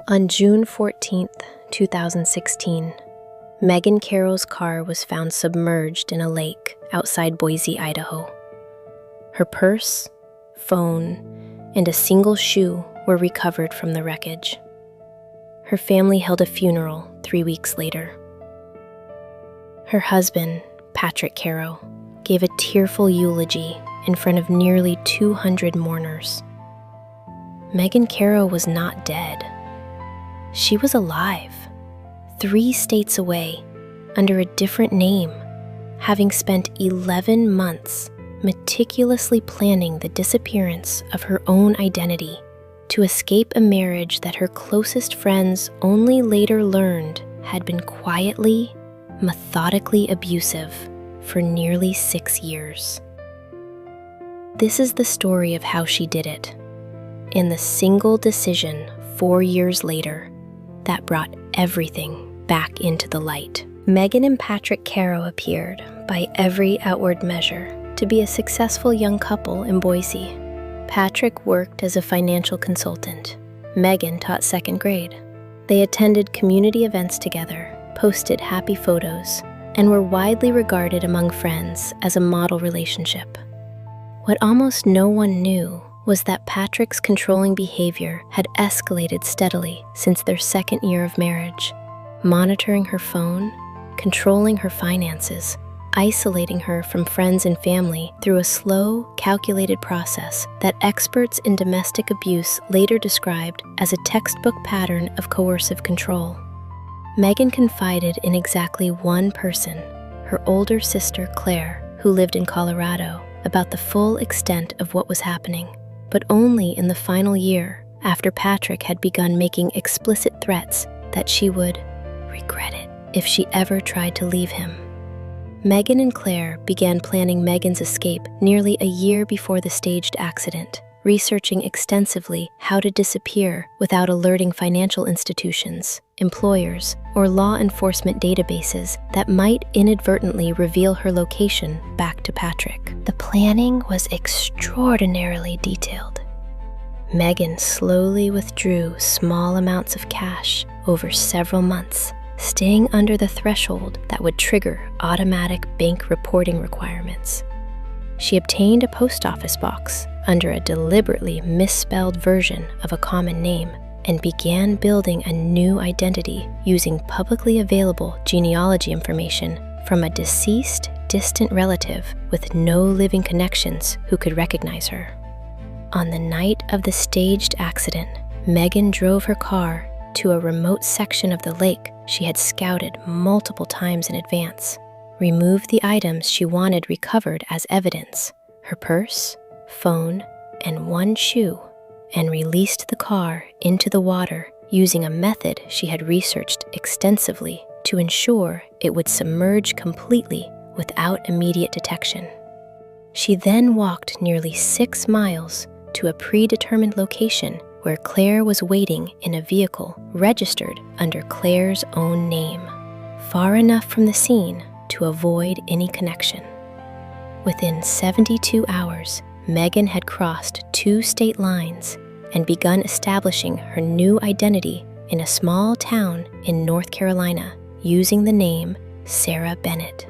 On June 14th, 2016, Megan Carroll's car was found submerged in a lake outside Boise, Idaho. Her purse, phone, and a single shoe were recovered from the wreckage. Her family held a funeral 3 weeks later. Her husband, Patrick Carroll, gave a tearful eulogy in front of nearly 200 mourners. Megan Carroll was not dead. She was alive, 3 states away, under a different name, having spent 11 months meticulously planning the disappearance of her own identity to escape a marriage that her closest friends only later learned had been quietly, methodically abusive for nearly 6 years. This is the story of how she did it, in the single decision 4 years later that brought everything back into the light. Megan and Patrick Carroll appeared, by every outward measure, to be a successful young couple in Boise. Patrick worked as a financial consultant. Megan taught 2nd grade. They attended community events together, posted happy photos, and were widely regarded among friends as a model relationship. What almost no one knew was that Patrick's controlling behavior had escalated steadily since their 2nd year of marriage, monitoring her phone, controlling her finances, isolating her from friends and family through a slow, calculated process that experts in domestic abuse later described as a textbook pattern of coercive control. Megan confided in exactly one person, her older sister Claire, who lived in Colorado, about the full extent of what was happening, but only in the final year after Patrick had begun making explicit threats that she would regret it if she ever tried to leave him. Megan and Claire began planning Megan's escape nearly a year before the staged accident, researching extensively how to disappear without alerting financial institutions, employers, or law enforcement databases that might inadvertently reveal her location back to Patrick. The planning was extraordinarily detailed. Megan slowly withdrew small amounts of cash over several months, staying under the threshold that would trigger automatic bank reporting requirements. She obtained a post office box under a deliberately misspelled version of a common name and began building a new identity using publicly available genealogy information from a deceased, distant relative with no living connections who could recognize her. On the night of the staged accident, Megan drove her car to a remote section of the lake she had scouted multiple times in advance, removed the items she wanted recovered as evidence, her purse, phone, and 1 shoe, and released the car into the water using a method she had researched extensively to ensure it would submerge completely without immediate detection. She then walked nearly 6 miles to a predetermined location where Claire was waiting in a vehicle registered under Claire's own name, far enough from the scene to avoid any connection. Within 72 hours, Megan had crossed 2 state lines and begun establishing her new identity in a small town in North Carolina using the name Sarah Bennett.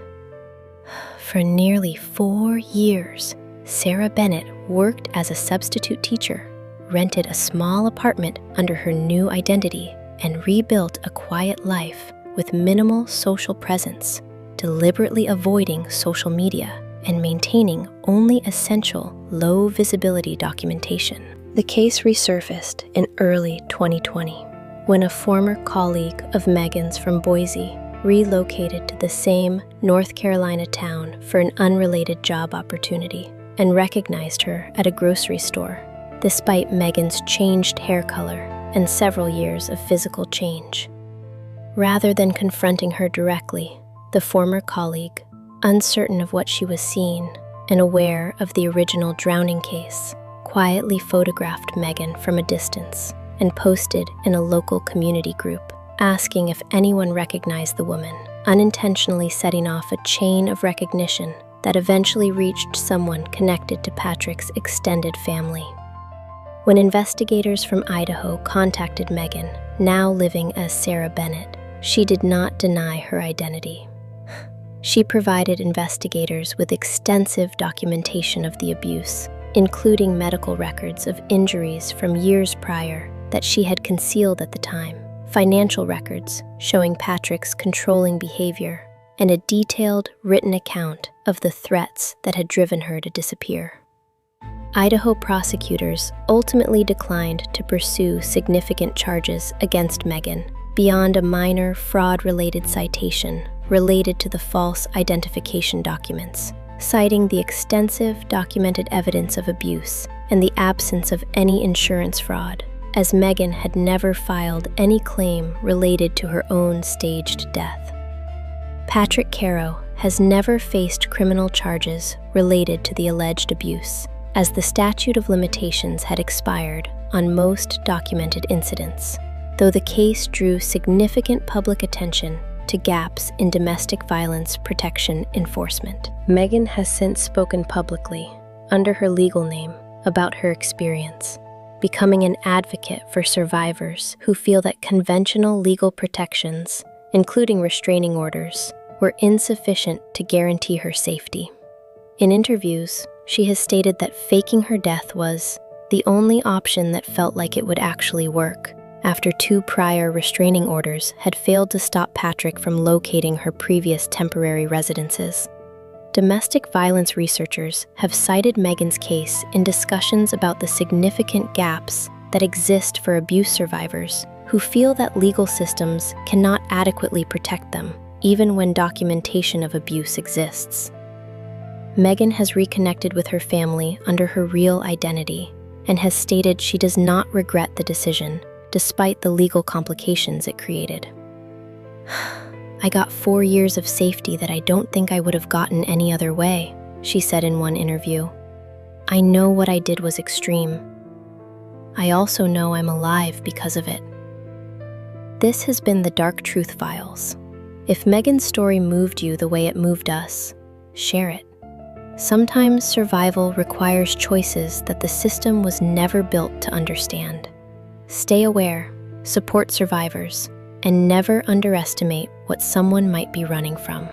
For nearly 4 years, Sarah Bennett worked as a substitute teacher, rented a small apartment under her new identity, and rebuilt a quiet life with minimal social presence, deliberately avoiding social media and maintaining only essential low-visibility documentation. The case resurfaced in early 2020 when a former colleague of Megan's from Boise relocated to the same North Carolina town for an unrelated job opportunity and recognized her at a grocery store, despite Megan's changed hair color and several years of physical change. Rather than confronting her directly, the former colleague, uncertain of what she was seeing and aware of the original drowning case, quietly photographed Megan from a distance and posted in a local community group, asking if anyone recognized the woman, unintentionally setting off a chain of recognition that eventually reached someone connected to Patrick's extended family. When investigators from Idaho contacted Megan, now living as Sarah Bennett, she did not deny her identity. She provided investigators with extensive documentation of the abuse, including medical records of injuries from years prior that she had concealed at the time, financial records showing Patrick's controlling behavior, and a detailed written account of the threats that had driven her to disappear. Idaho prosecutors ultimately declined to pursue significant charges against Megan beyond a minor fraud-related citation related to the false identification documents, citing the extensive documented evidence of abuse and the absence of any insurance fraud, as Megan had never filed any claim related to her own staged death. Patrick Caro has never faced criminal charges related to the alleged abuse, as the statute of limitations had expired on most documented incidents, though the case drew significant public attention to gaps in domestic violence protection enforcement. Megan has since spoken publicly, under her legal name, about her experience, becoming an advocate for survivors who feel that conventional legal protections, including restraining orders, were insufficient to guarantee her safety. In interviews, she has stated that faking her death was the only option that felt like it would actually work, after 2 prior restraining orders had failed to stop Patrick from locating her previous temporary residences. Domestic violence researchers have cited Megan's case in discussions about the significant gaps that exist for abuse survivors who feel that legal systems cannot adequately protect them, even when documentation of abuse exists. Megan has reconnected with her family under her real identity and has stated she does not regret the decision, despite the legal complications it created. "I got 4 years of safety that I don't think I would have gotten any other way," she said in one interview. "I know what I did was extreme. I also know I'm alive because of it." This has been the Dark Truth Files. If Megan's story moved you the way it moved us, share it. Sometimes survival requires choices that the system was never built to understand. Stay aware, support survivors, and never underestimate what someone might be running from.